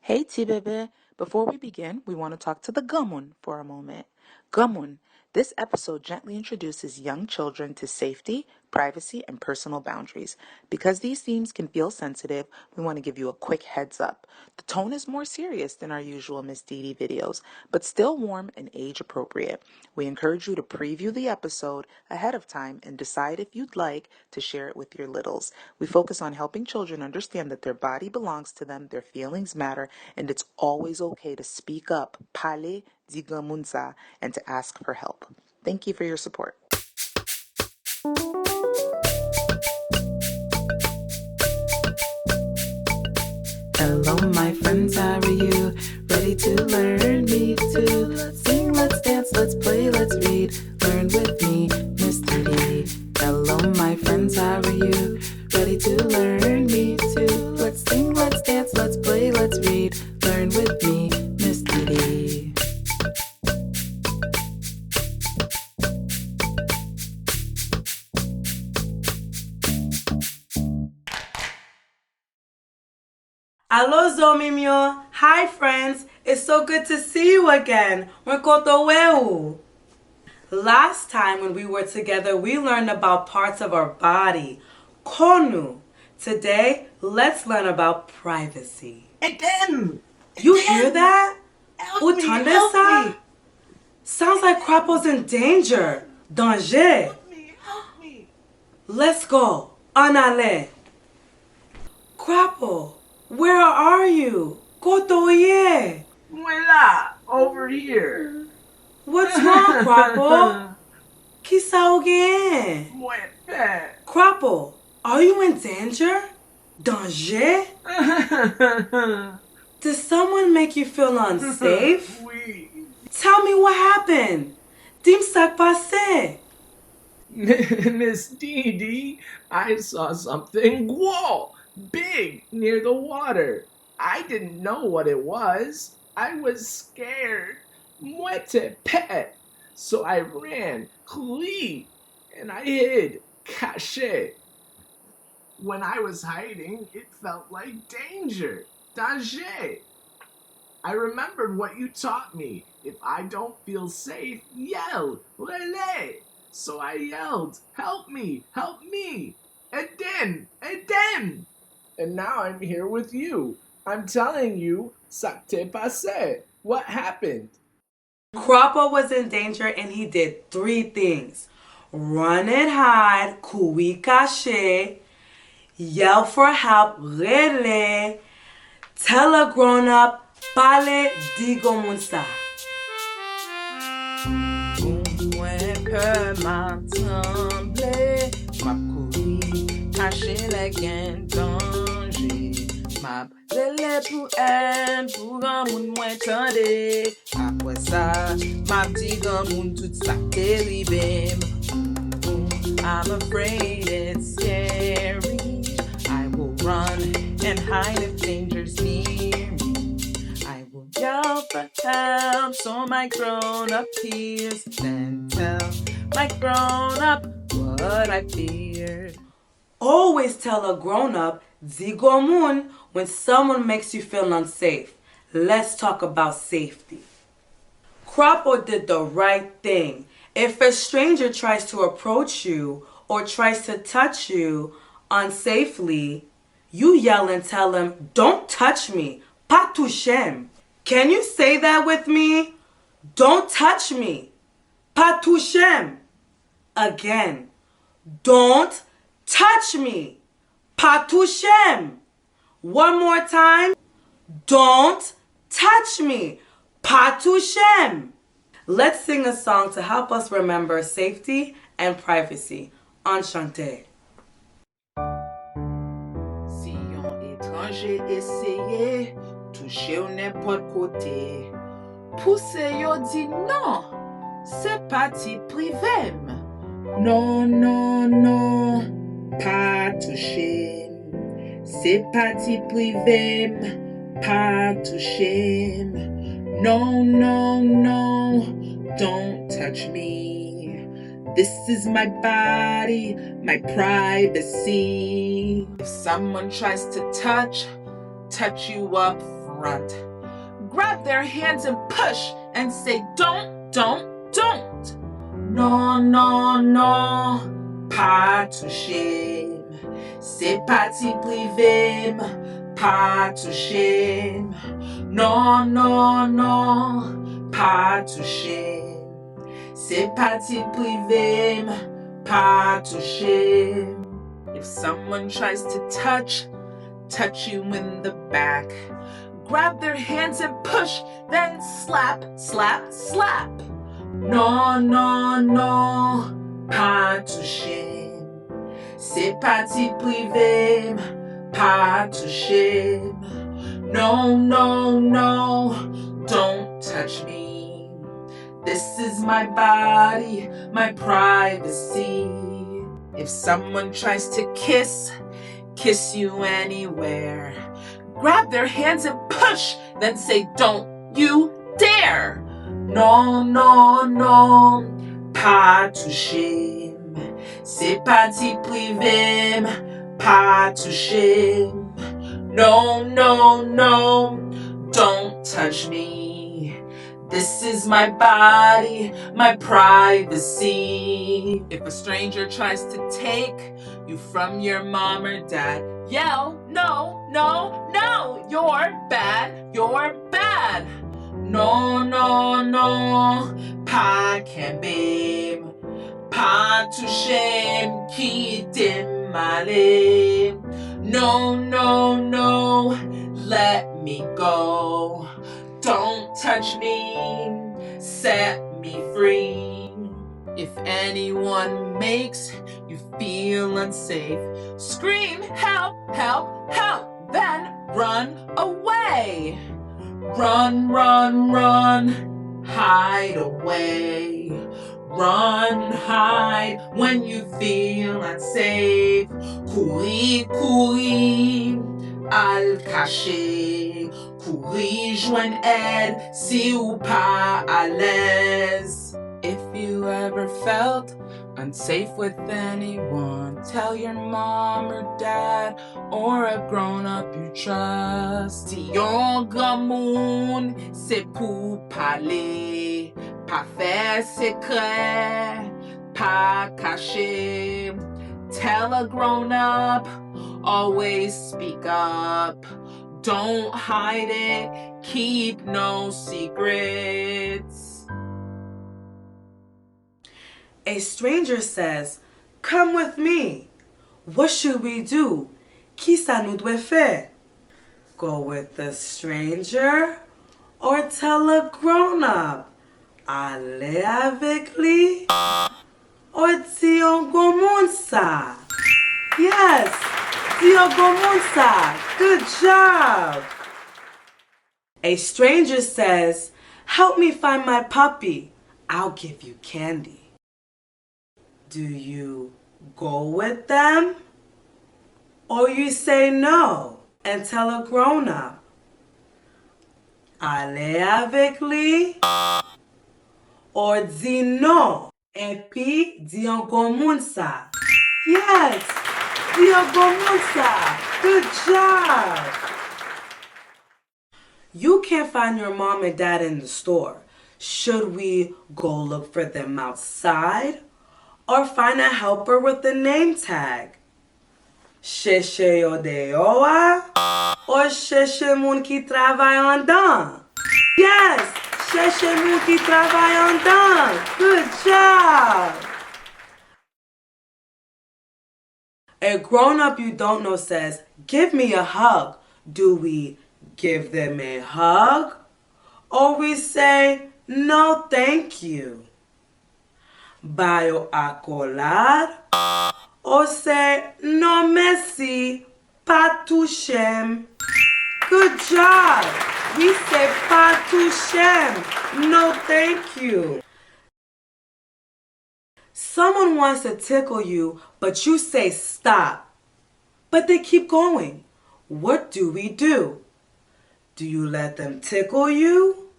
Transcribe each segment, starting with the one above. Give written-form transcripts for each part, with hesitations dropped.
Hey Ti Bebe, before we begin, we want to talk to the Granmoun for a moment. Granmoun, this episode gently introduces young children to safety, privacy, and personal boundaries. Because these themes can feel sensitive, we want to give you a quick heads up. The tone is more serious than our usual Miss Didi videos, but still warm and age appropriate. We encourage you to preview the episode ahead of time and decide if you'd like to share it with your littles. We focus on helping children understand that their body belongs to them, their feelings matter, and it's always okay to speak up, parler di Granmoun Sa, and to ask for help. Thank you for your support. Hello, my friends, how are you? Ready to learn? Me too. Let's sing, let's dance, let's play, let's read. Learn with me, Miss Didi. Hello, my friends, how are you? Ready to learn? Me too. Let's sing, let's dance, let's play, let's read. Learn with me, Miss Didi. Allo Zomimyo. Hi friends, it's so good to see you again. Mwenkoto. Last time when we were together, we learned about parts of our body. Konu. Today, let's learn about privacy. Again! You hear that? Help me, Utande help sa? me. Sounds like Krapo's in danger. Danger. Help me. Let's go. Anale. Krapo, where are you? Kotoye. Mwela, over here. What's wrong, Krapo? Kisauge. Mwepe. Krapo, are you in danger? Danger? Did someone make you feel unsafe? Oui. Tell me what happened. Dim sak passe. Miss Didi, I saw something big near the water. I didn't know what it was. I was scared. Mwete pet. So I ran, and I hid, cache. When I was hiding, it felt like danger. Danger. I remembered what you taught me. If I don't feel safe, yell, Rele. So I yelled, help me, help me. Eden, Eden. And now I'm here with you. I'm telling you, ça t'est passé. What happened? Krapo was in danger and he did 3 things. Run and hide, Kouri Kache, yell for help, Rele, tell a grown-up, Pale di Granmoun Sa. Mwen peur m'a tremblé, m'a couru, caché les gains danger. M'a rele pour elle, pour Granmoun mwen tande. Après ça, m'a dit Granmoun tout ça terrible. I'm afraid it's scary. I will run and hide if danger's near me. I will yell for help so my grown-up peers can tell my grown-up what I feared. Always tell a grown-up, di Granmoun, when someone makes you feel unsafe. Let's talk about safety. Krapo did the right thing. If a stranger tries to approach you or tries to touch you unsafely, you yell and tell him, don't touch me, pas touche'm. Can you say that with me? Don't touch me, pas touche'm. Again, don't touch me, pas touche'm. One more time, don't touch me, pas touche'm. Let's sing a song to help us remember safety and privacy. Enchanté. Si yon étranger essaye touche ou n'importe côté, pousse yo di non, c'est parti privé. Non, non, non, pas toucher. C'est parti privé, pas toucher. No, no, no, don't touch me. This is my body, my privacy. If someone tries to touch you up grunt. Grab their hands and push and say don't, don't, don't. Non, non, non, pas toucher. C'est parti privé, pas toucher. Non, non, non, pas toucher. C'est parti privé, pas toucher. If someone tries to touch you in the back, grab their hands and push, then slap, slap, slap. Non, non, non, pas toucher. C'est parti privé, pas toucher. No, no, no, don't touch me. This is my body, my privacy. If someone tries to kiss you anywhere, grab their hands and push, then say don't you dare. No, no, no, pas toucher. C'est parti privé, pas toucher. No, no, no, don't touch me. This is my body, my privacy. If a stranger tries to take you from your mom or dad, yell, no, no, no, you're bad, you're bad. No, no, no, pas qu'aimer, pas toucher, quitter m'aller. No, no, no, let me go. Don't touch me, set me free. If anyone makes you feel unsafe, scream, help, help, help, then run away. Run, run, run, hide away. Run, hide when you feel unsafe. Kouri, kouri, al caché. Kouri, joindre aide si ou pas à l'aise. If you ever felt unsafe with anyone, tell your mom or dad or a grown-up you trust. Si yon Granmoun, c'est pour parler, pas faire secret, pas cacher. Tell a grown-up, always speak up. Don't hide it, keep no secrets. A stranger says, "Come with me." What should we do? Qui ça nous doit faire? Go with the stranger or tell a grown-up? Aller avec lui or dire Granmoun Sa? Yes, dire Granmoun Sa. Good job. A stranger says, "Help me find my puppy. I'll give you candy." Do you go with them? Or you say no and tell a grown-up? Aller avec lui? Or dis non et puis dis Granmoun Sa? Yes, dis Granmoun Sa. Good job. You can't find your mom and dad in the store. Should we go look for them outside? Or find a helper with a name tag? Chercher yo dehors or chercher moun qui travaille en dedans? Yes, chercher moun qui travaille en dedans. Good job. A grown-up you don't know says, "Give me a hug." Do we give them a hug? Or we say, "No, thank you"? Bayo accolade or say, "No merci, pas touche'm." Good job. We say pas touche'm. No thank you. Someone wants to tickle you, but you say stop. But they keep going. What do we do? Do you let them tickle you?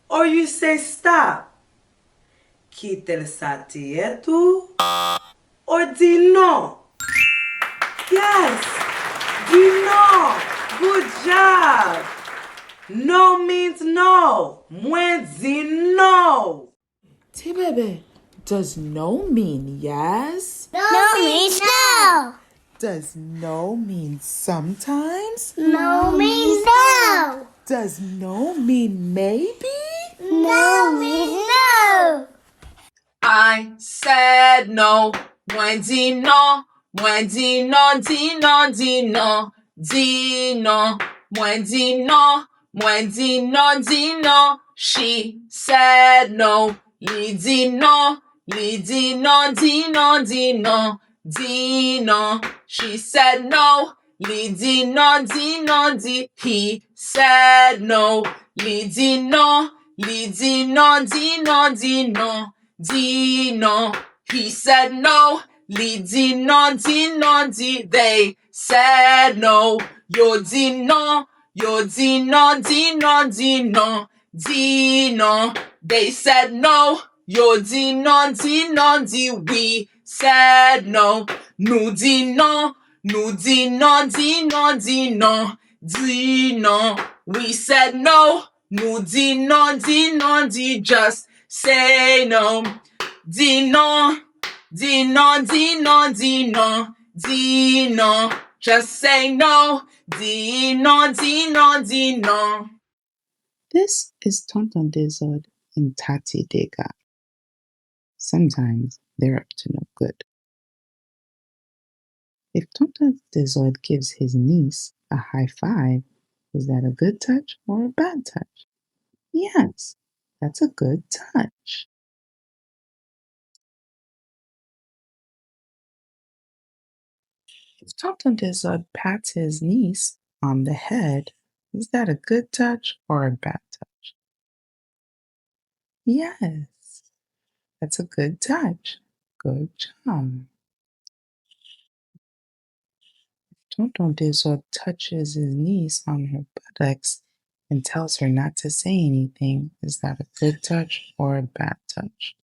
Or you say stop? Quitte le satietu or dis non? Yes, dis non. Good job. No means no. Mwen di no. Ti Bebe, does no mean yes? No means no. Does no mean sometimes? No means no. Does no mean maybe? No means no. I said no. Mwen di no. Mwen di no, di no, di no. Di no. Mwen di no. Mwen di no, di no. She said no. Li di no. Li di no, di no, di no. Di no. She said no. Li di no, di no, di. He said no. Li di no. Li di no, di no, di no. Dino. He said no. Li Dino, Dino, Di. They said no. Yo Dino. Yo Dino, Dino, Dino. Dino. They said no. Yo Dino, Dino, Di. We said no. Nu Dino. Nu Dino, Dino, Dino. Dino. We said no. Nu Dino, Dino, Di. Just say no. Dino, Dino, Dino, Dino, Dino. Just say no. Dino, Dino, Dino. This is Tonton Dizod and Tati Dega. Sometimes they're up to no good. If Tonton Dizod gives his niece a high five, is that a good touch or a bad touch? Yes, that's a good touch. If Tonton Dizod pats his niece on the head, is that a good touch or a bad touch? Yes, that's a good touch. Good job. Tonton Dizod touches his niece on her buttocks and tells her not to say anything. Is that a good touch or a bad touch?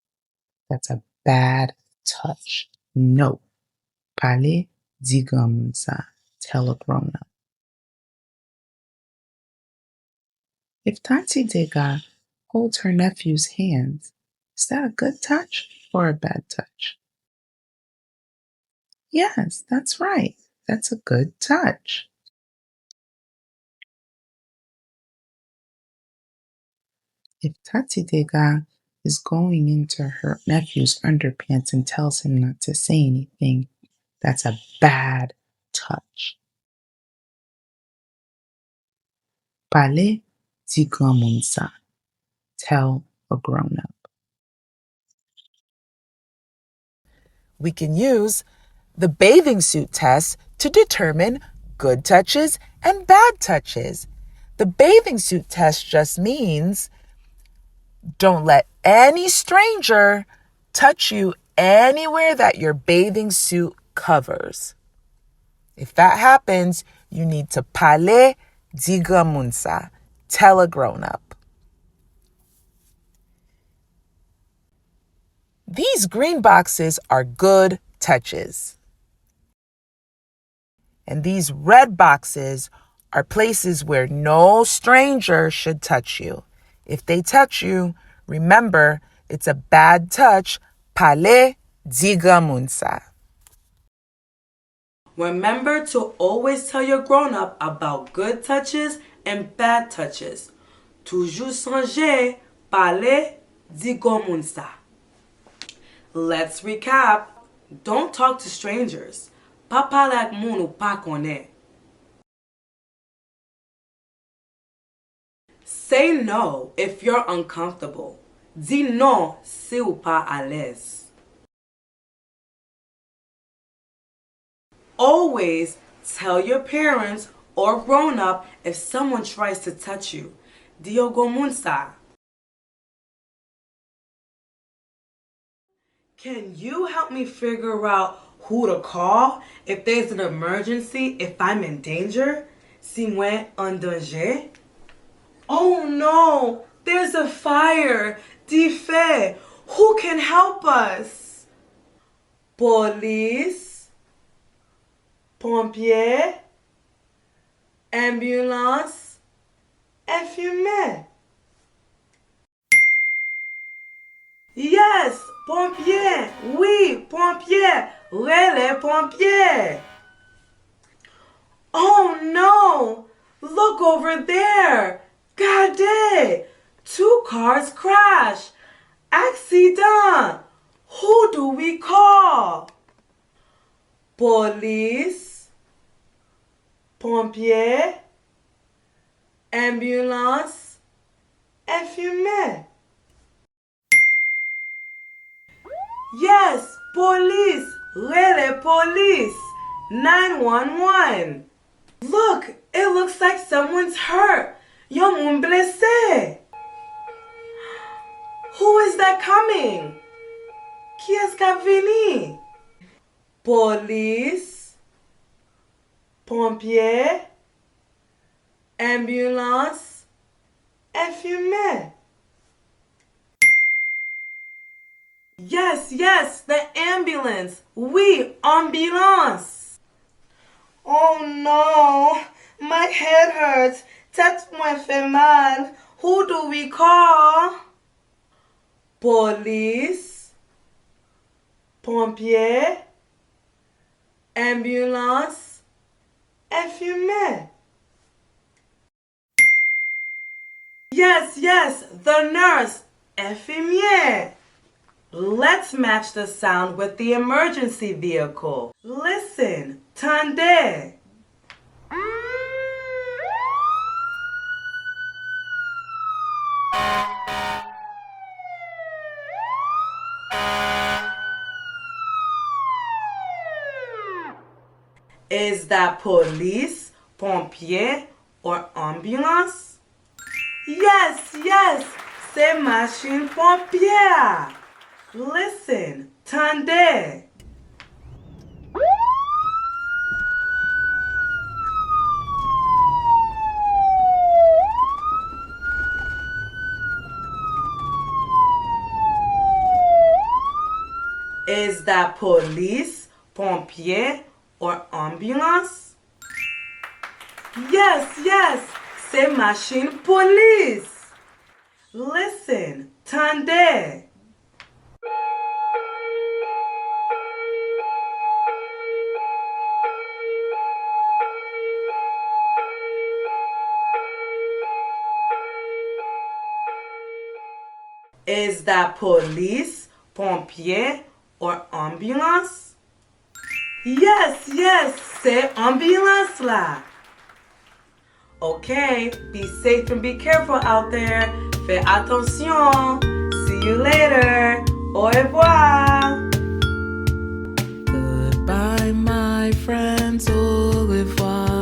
That's a bad touch. No. Parler, dit Granmoun Sa. Tell a grown-up. If Tati Dega holds her nephew's hands, is that a good touch or a bad touch? Yes, that's right. That's a good touch. If Tati Dega is going into her nephew's underpants and tells him not to say anything, that's a bad touch. Parler, dit Granmoun Sa. Tell a grown-up. We can use the bathing suit test to determine good touches and bad touches. The bathing suit test just means don't let any stranger touch you anywhere that your bathing suit covers. If that happens, you need to parler, dit Granmoun Sa. Tell a grown-up. These green boxes are good touches. And these red boxes are places where no stranger should touch you. If they touch you, remember it's a bad touch. Parler, dit Granmoun Sa. Remember to always tell your grown-up about good touches and bad touches. Toujours songer, parler, dit Granmoun Sa. Let's recap. Don't talk to strangers. Pa pale ak moun ou pa konen. Say no if you're uncomfortable. Di non si ou pa à l'aise. Always tell your parents or grown-up if someone tries to touch you. Di yo Granmoun Sa. Can you help me figure out who to call if there's an emergency, if I'm in danger? Si mwen en danger? Oh no, there's a fire. Di fe, who can help us? Police? Pompier? Ambulance? infirmier. Yes, pompier. Oui, pompier. Rele pompier. Oh no! Look over there! Regardez! 2 cars crash! Accident! Who do we call? Police, pompier, ambulance, infirmier. Yes, police! Rele police! 911. Look, it looks like someone's hurt. Yon moun blessé. Who is that coming? Qui est-ce qui venu? Police, pompier, ambulance, infirmier. Yes, the ambulance. Oui, ambulance. Oh no, my head hurts. Tête moi fait mal. Who do we call? Police, pompier, ambulance, infirmier. Yes, the nurse, infirmier. Let's match the sound with the emergency vehicle. Listen, tendez. Is that police, pompier, or ambulance? Yes, c'est machine pompière. Listen, tendez. Is that police, pompier, or ambulance? Yes, c'est machine police. Listen, tendez. Is that police, pompier, or ambulance? Yes, c'est ambulance là. Okay, be safe and be careful out there. Fais attention. See you later. Au revoir. Goodbye, my friends. Au revoir.